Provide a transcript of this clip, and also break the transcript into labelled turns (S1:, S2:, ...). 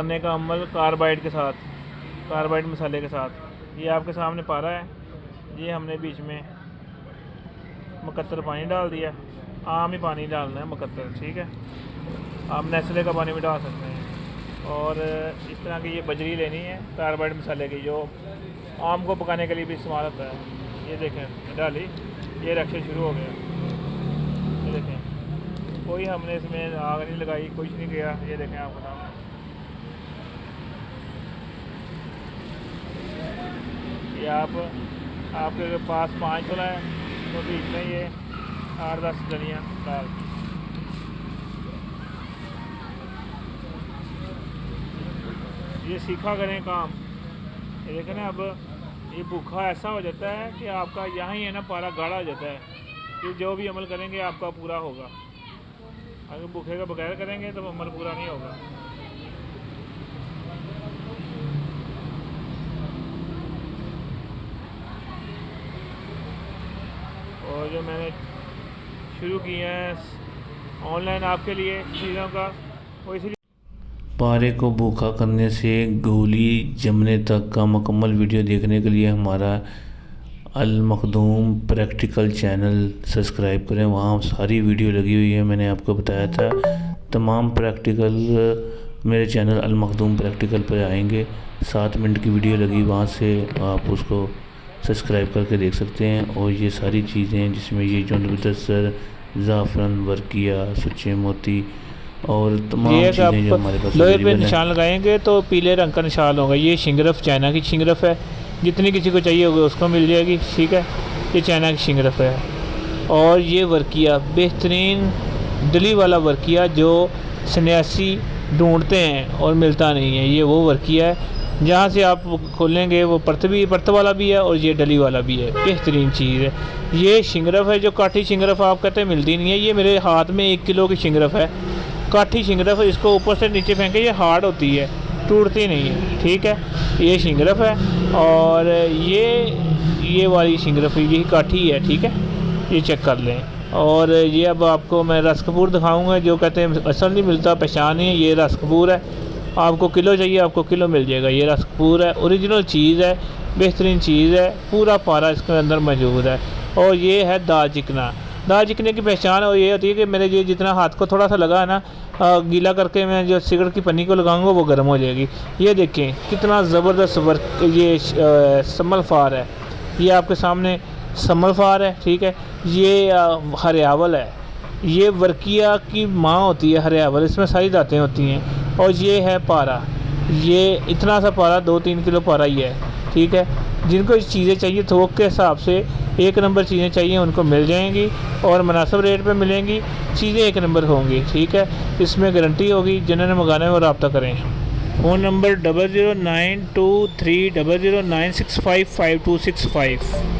S1: करने का अमल कार्बाइड के साथ, कार्बाइड मसाले के साथ। ये आपके सामने पारा है, ये हमने बीच में मुकद्दर पानी डाल दिया। आम ही पानी डालना है मुकद्दर, ठीक है। आप नेस्ले का पानी भी डाल सकते हैं। और इस तरह की ये बजरी लेनी है कार्बाइड मसाले की, जो आम को पकाने के लिए भी इस्तेमाल होता है। ये देखें डाली, ये रिएक्शन शुरू हो गया। ये देखें, कोई हमने इसमें आग नहीं लगाई, कुछ नहीं किया। ये देखें आपको नाम, ये आपके पास 5 तोला है तो बीच में ये 8-10 धनिया डाल। ये सीखा करें काम। ये देखें ना, अब ये भूखा ऐसा हो जाता है कि आपका यहाँ ही है ना पारा गाढ़ा हो जाता है कि जो भी अमल करेंगे आपका पूरा होगा। अगर भूखे का बगैर करेंगे तो अमल पूरा नहीं होगा। और जो मैंने शुरू किया है ऑनलाइन आपके लिए चीज़ों का, वो इसलिए
S2: पारे को भूखा करने से गोली जमने तक का मुकम्मल वीडियो देखने के लिए हमारा अल मखदूम प्रैक्टिकल चैनल सब्सक्राइब करें। वहाँ सारी वीडियो लगी हुई है। मैंने आपको बताया था तमाम प्रैक्टिकल मेरे चैनल अल मखदूम प्रैक्टिकल पर आएंगे। 7 मिनट की वीडियो लगी, वहाँ से आप उसको सब्सक्राइब करके देख सकते हैं। और ये सारी चीज़ें जिसमें ये जो मुदस्सर, ज़ाफ़रान, वर्किया, सुच्चे मोती और तमाम चीज़ें जो हमारे पास
S1: लोहे पे निशान लगाएंगे तो पीले रंग का निशान होगा। ये शिंगरफ, चाइना की शिंगरफ है, जितनी किसी को चाहिए होगी उसको मिल जाएगी, ठीक है। ये चाइना की शिंगरफ है। और ये वर्किया, बेहतरीन डली वाला वर्किया जो सन्यासी ढूंढते हैं और मिलता नहीं है, ये वो वर्किया है। जहाँ से आप खोलेंगे वो परत वाला भी है और ये डली वाला भी है, बेहतरीन चीज़ है। ये शिंगरफ है, जो काठी शिंगरफ आप कहते हैं मिलती नहीं है। ये मेरे हाथ में 1 किलो की शिंगरफ है, काठी शिंगरफ। इसको ऊपर से नीचे फेंके, ये हार्ड होती है, टूटती नहीं है, ठीक है। ये शिंगरफ है और ये वाली शिंगरफ, ये काठी है, ठीक है। ये चेक कर लें। और ये अब आपको मैं रस कपूर दिखाऊंगा, जो कहते हैं असल नहीं मिलता, पहचान नहीं है। ये रस कपूर है, आपको किलो चाहिए आपको किलो मिल जाएगा। ये रस कपूर है, ओरिजिनल चीज़ है, बेहतरीन चीज़ है, पूरा पारा इसके अंदर मौजूद है। और ये है दाल चिकना। दाल चिकने की पहचान और ये होती है कि मेरे ये जितना हाथ को थोड़ा सा लगा है ना, गीला करके मैं जो सिगरेट की पन्नी को लगाऊंगा वो गर्म हो जाएगी। ये देखें कितना ज़बरदस्त वर्क, ये सम्मल फार है, ये आपके सामने सम्मल फार है, ठीक है। ये हरियावल है, ये वर्किया की माँ होती है हरियावल, इसमें सारी दातें होती हैं। और ये है पारा, ये इतना सा पारा 2-3 किलो पारा ही है, ठीक है। जिनको चीज़ें चाहिए थोक के हिसाब से 1 नंबर चीज़ें चाहिए उनको मिल जाएंगी और मुनासिब रेट पे मिलेंगी, चीज़ें 1 नंबर होंगी, ठीक है। इसमें गारंटी होगी। जिन्होंने मंगाना है वो रब्ता करें। Phone number 00923009655265।